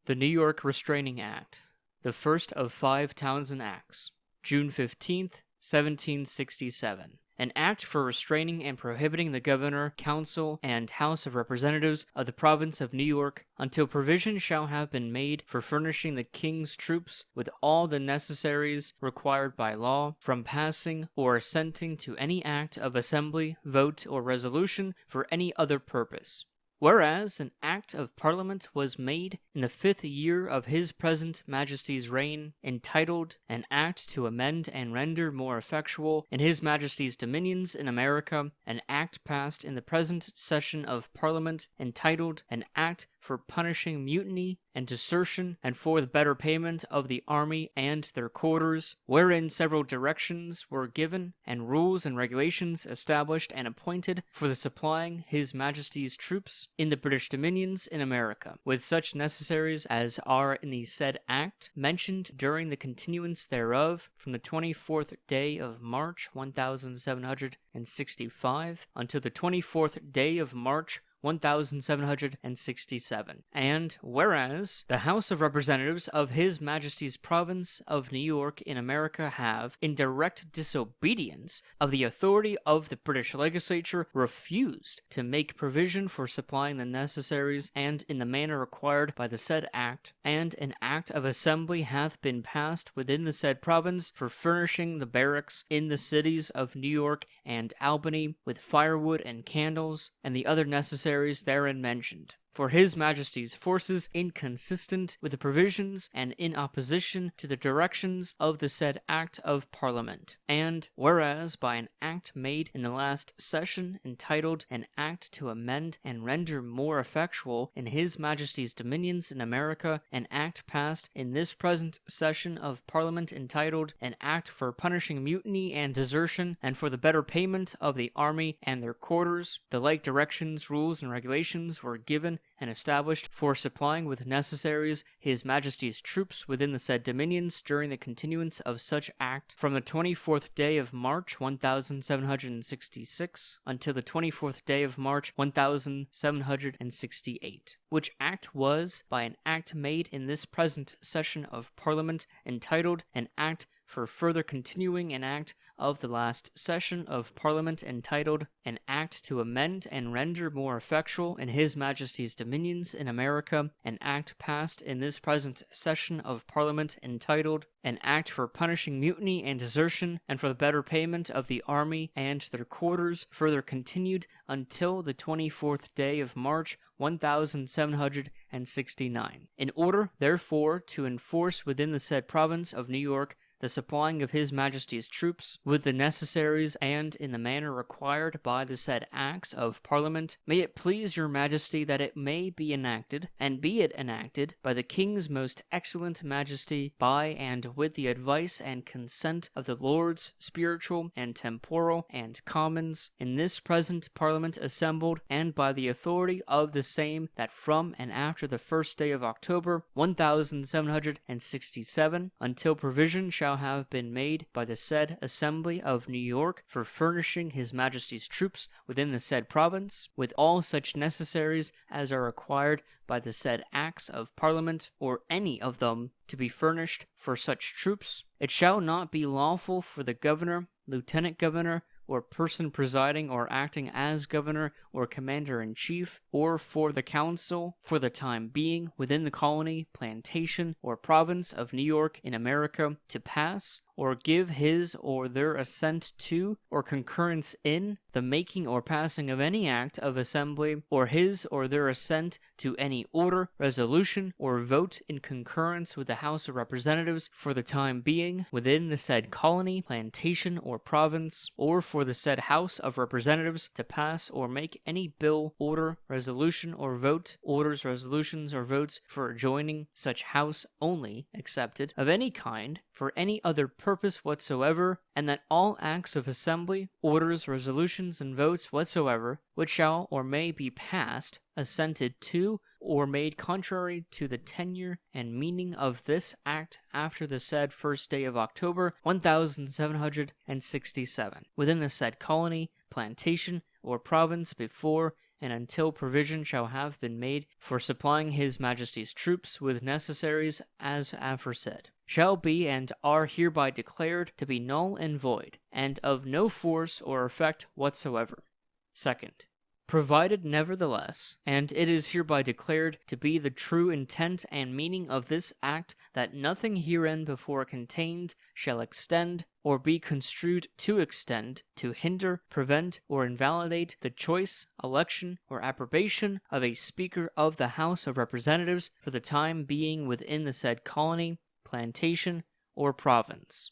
The New York Restraining Act, the first of 5 Townshend Acts, June 15th, 1767. An act for restraining and prohibiting the governor, council, and House of Representatives of the province of New York until provision shall have been made for furnishing the king's troops with all the necessaries required by law from passing or assenting to any act of assembly, vote, or resolution for any other purpose. Whereas an Act of Parliament was made in the 5th year of His present Majesty's reign, entitled, An Act to amend and render more effectual in His Majesty's dominions in America, an Act passed in the present session of Parliament, entitled, An Act for punishing mutiny and desertion, and for the better payment of the army and their quarters, wherein several directions were given, and rules and regulations established and appointed for the supplying His Majesty's troops in the British dominions in America, with such necessaries as are in the said Act, mentioned during the continuance thereof, from the 24th day of March 1765 until the 24th day of March 1767. And whereas the House of Representatives of His Majesty's province of New York in America have, in direct disobedience of the authority of the British legislature, refused to make provision for supplying the necessaries and in the manner required by the said act, and an act of assembly hath been passed within the said province for furnishing the barracks in the cities of New York and Albany with firewood and candles, and the other necessaries therein mentioned, for His Majesty's forces, inconsistent with the provisions and in opposition to the directions of the said Act of Parliament. And whereas by an act made in the last session, entitled An Act to amend and render more effectual in His Majesty's dominions in America, an act passed in this present session of Parliament, entitled An Act for punishing mutiny and desertion, and for the better payment of the army and their quarters, the like directions, rules, and regulations were given and established for supplying with necessaries His Majesty's troops within the said dominions during the continuance of such act from the 24th day of March 1766 until the 24th day of March 1768, which act was by an act made in this present session of Parliament, entitled An Act for further continuing an act of the last session of Parliament, entitled An Act to amend and render more effectual in His Majesty's dominions in America, an act passed in this present session of Parliament, entitled An Act for punishing mutiny and desertion, and for the better payment of the army and their quarters, further continued until the 24th day of March 1769. In order, therefore, to enforce within the said province of New York the supplying of His Majesty's troops with the necessaries and in the manner required by the said Acts of Parliament, may it please your Majesty that it may be enacted, and be it enacted by the King's most excellent Majesty, by and with the advice and consent of the Lords Spiritual and Temporal and Commons, in this present Parliament assembled, and by the authority of the same, that from and after the 1st day of October 1767, until provision shall have been made by the said Assembly of New York for furnishing His Majesty's troops within the said province, with all such necessaries as are required by the said Acts of Parliament, or any of them to be furnished for such troops, it shall not be lawful for the governor, lieutenant governor, or person presiding or acting as governor or commander-in-chief, or for the council, for the time being, within the colony, plantation, or province of New York in America, to pass or give his or their assent to, or concurrence in, the making or passing of any act of assembly, or his or their assent to any order, resolution, or vote in concurrence with the House of Representatives for the time being, within the said colony, plantation, or province, or for the said House of Representatives to pass or make any bill, order, resolution, or vote, orders, resolutions, or votes for adjoining such house only, excepted, of any kind, for any other purpose whatsoever, and that all acts of assembly, orders, resolutions, and votes whatsoever, which shall or may be passed, assented to, or made contrary to the tenure and meaning of this act after the said 1st day of October 1767, within the said colony, plantation, or province before and until provision shall have been made for supplying His Majesty's troops with necessaries as aforesaid, shall be and are hereby declared to be null and void, and of no force or effect whatsoever. Second, provided nevertheless, and it is hereby declared to be the true intent and meaning of this act, that nothing herein before contained shall extend, or be construed to extend, to hinder, prevent, or invalidate the choice, election, or approbation of a Speaker of the House of Representatives for the time being within the said colony, plantation, or province.